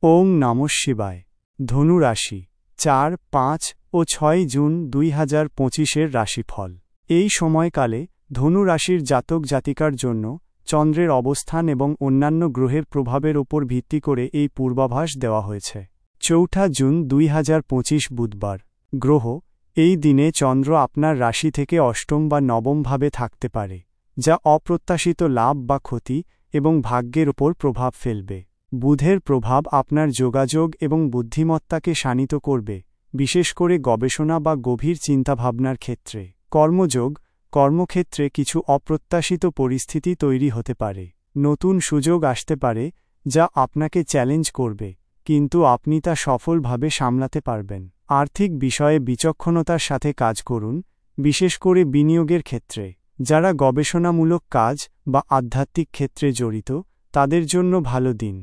ওং নমঃ শিবায়। ধনু রাশি ৪, ৫ ও ৬ জুন ২০২৫-এর রাশিফল। এই সময়কালে ধনু রাশির জাতক জাতিকার জন্য চন্দ্রের অবস্থান এবং অন্যান্য গ্রহের প্রভাবের ওপর ভিত্তি করে এই পূর্বাভাস দেওয়া হয়েছে। ৪ জুন ২০২৫ বুধবার। গ্রহ এই দিনে চন্দ্র আপনার রাশি থেকে অষ্টম বা নবম ভাবে থাকতে পারে, যা অপ্রত্যাশিত লাভ বা ক্ষতি এবং ভাগ্যের ওপর প্রভাব ফেলবে। বুধের প্রভাব আপনার যোগাযোগ এবং বুদ্ধিমত্তাকে শানিত করবে, বিশেষ করে গবেষণা বা গভীর চিন্তাভাবনার ক্ষেত্রে। কর্মযোগ কর্মক্ষেত্রে কিছু অপ্রত্যাশিত পরিস্থিতি তৈরি হতে পারে। নতুন সুযোগ আসতে পারে যা আপনাকে চ্যালেঞ্জ করবে, কিন্তু আপনি তা সফলভাবে সামলাতে পারবেন। আর্থিক বিষয়ে বিচক্ষণতার সাথে কাজ করুন, বিশেষ করে বিনিয়োগের ক্ষেত্রে। যারা গবেষণামূলক কাজ বা আধ্যাত্মিক ক্ষেত্রে জড়িত তাদের জন্য ভালো দিন।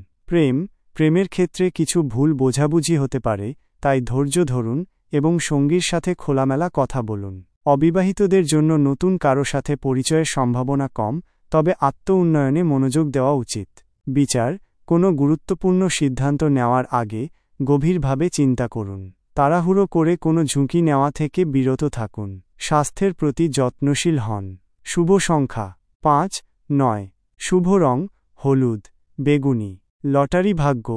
প্রেমের ক্ষেত্রে কিছু ভুল বোঝাবুঝি হতে পারে, তাই ধৈর্য ধরুন এবং সঙ্গীর সাথে খোলামেলা কথা বলুন। অবিবাহিতদের জন্য নতুন কারো সাথে পরিচয়ের সম্ভাবনা কম, তবে আত্ম-উন্নয়নে মনোযোগ দেওয়া উচিত। বিচার কোনো গুরুত্বপূর্ণ সিদ্ধান্ত নেওয়ার আগে গভীরভাবে চিন্তা করুন। তাড়াহুড়ো করে কোনো ঝুঁকি নেওয়া থেকে বিরত থাকুন। স্বাস্থ্যের প্রতি যত্নশীল হন। শুভ সংখ্যা ৫, ৯। শুভ রং হলুদ, বেগুনি। লটারি ভাগ্য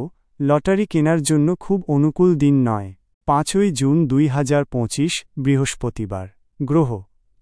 লটারি কেনার জন্য খুব অনুকূল দিন নয়। ৫ জুন ২০২৫ বৃহস্পতিবার। গ্রহ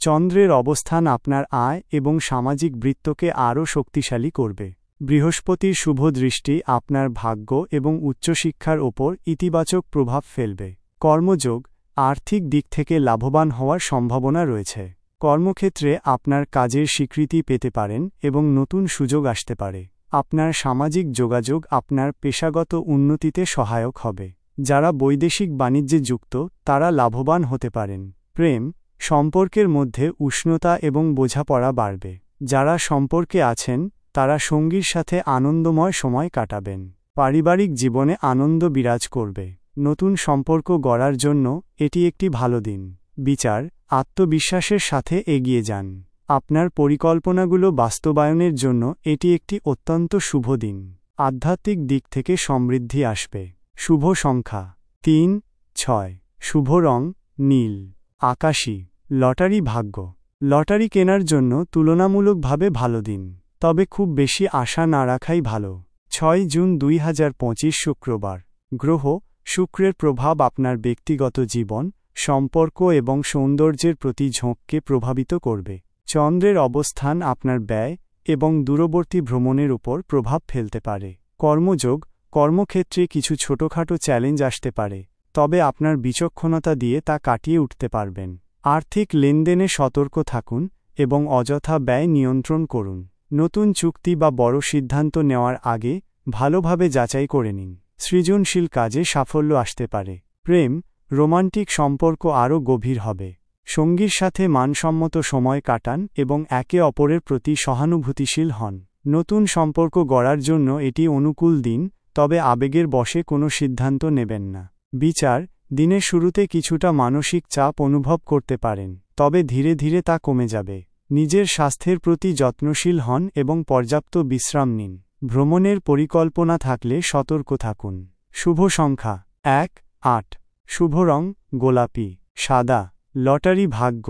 চন্দ্রের অবস্থান আপনার আয় এবং সামাজিক বৃত্তকে আরও শক্তিশালী করবে। বৃহস্পতির শুভ দৃষ্টি আপনার ভাগ্য এবং উচ্চশিক্ষার ওপর ইতিবাচক প্রভাব ফেলবে। কর্মযোগ আর্থিক দিক থেকে লাভবান হওয়ার সম্ভাবনা রয়েছে। কর্মক্ষেত্রে আপনার কাজের স্বীকৃতি পেতে পারেন এবং নতুন সুযোগ আসতে পারে। আপনার সামাজিক যোগাযোগ আপনার পেশাগত উন্নতিতে সহায়ক হবে। যারা বৈদেশিক বাণিজ্যে যুক্ত তারা লাভবান হতে পারেন। প্রেম সম্পর্কের মধ্যে উষ্ণতা এবং বোঝাপড়া বাড়বে। যারা সম্পর্কে আছেন তারা সঙ্গীর সাথে আনন্দময় সময় কাটাবেন। পারিবারিক জীবনে আনন্দ বিরাজ করবে। নতুন সম্পর্ক গড়ার জন্য এটি একটি ভালো দিন। বিচার আত্মবিশ্বাসের সাথে এগিয়ে যান। আপনার পরিকল্পনাগুলো বাস্তবায়নের জন্য এটি একটি অত্যন্ত শুভ দিন। আধ্যাত্মিক দিক থেকে সমৃদ্ধি আসবে। শুভ সংখ্যা ৩, ৬। শুভ রং নীল, আকাশী। লটারি ভাগ্য লটারি কেনার জন্য তুলনামূলকভাবে ভালো দিন, তবে খুব বেশি আশা না রাখাই ভালো। ৬ জুন ২০২৫ শুক্রবার। গ্রহ শুক্রের প্রভাব আপনার ব্যক্তিগত জীবন, সম্পর্ক এবং সৌন্দর্যের প্রতি ঝোঁককে প্রভাবিত করবে। চন্দ্রের অবস্থান আপনার ব্যয় এবং দূরবর্তী ভ্রমণের উপর প্রভাব ফেলতে পারে। কর্মযোগ কর্মক্ষেত্রে কিছু ছোটখাটো চ্যালেঞ্জ আসতে পারে, তবে আপনার বিচক্ষণতা দিয়ে তা কাটিয়ে উঠতে পারবেন। আর্থিক লেনদেনে সতর্ক থাকুন এবং অযথা ব্যয় নিয়ন্ত্রণ করুন। নতুন চুক্তি বা বড় সিদ্ধান্ত নেওয়ার আগে ভালোভাবে যাচাই করে নিন। সৃজনশীল কাজে সাফল্য আসতে পারে। প্রেম রোমান্টিক সম্পর্ক আরও গভীর হবে। সঙ্গীর সাথে মানসম্মত সময় কাটান এবং একে অপরের প্রতি সহানুভূতিশীল হন। নতুন সম্পর্ক গড়ার জন্য এটি অনুকূল দিন, তবে আবেগের বশে কোনো সিদ্ধান্ত নেবেন না। বিচার দিনের শুরুতে কিছুটা মানসিক চাপ অনুভব করতে পারেন, তবে ধীরে ধীরে তা কমে যাবে। নিজের স্বাস্থ্যের প্রতি যত্নশীল হন এবং পর্যাপ্ত বিশ্রাম নিন। ভ্রমণের পরিকল্পনা থাকলে সতর্ক থাকুন। শুভ সংখ্যা ১, ৮। শুভ রং গোলাপি, সাদা। লটারি ভাগ্য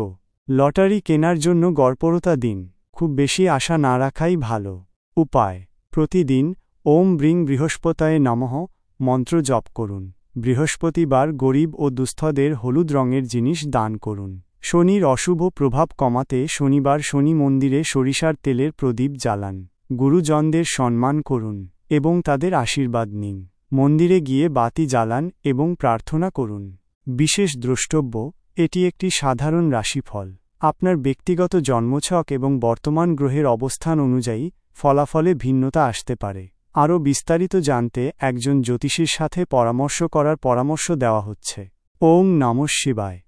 লটারি কেনার জন্য গড়পড়তা দিন, খুব বেশি আশা না রাখাই ভালো। উপায় প্রতিদিন ওম ব্রিং বৃহস্পতয়ে নমঃ মন্ত্র জপ করুন। বৃহস্পতিবার গরিব ও দুস্থদের হলুদ রঙের জিনিস দান করুন। শনির অশুভ প্রভাব কমাতে শনিবার শনি মন্দিরে সরিষার তেলের প্রদীপ জ্বালান। গুরুজনদের সম্মান করুন এবং তাদের আশীর্বাদ নিন। মন্দিরে গিয়ে বাতি জ্বালান এবং প্রার্থনা করুন। বিশেষ দ্রষ্টব্য এটি একটি সাধারণ রাশিফল। আপনার ব্যক্তিগত জন্মছক এবং বর্তমান গ্রহের অবস্থান অনুযায়ী ফলাফলে ভিন্নতা আসতে পারে। আরও বিস্তারিত জানতে একজন জ্যোতিষীর সাথে পরামর্শ করার পরামর্শ দেওয়া হচ্ছে। ওং নমঃ শিবায়।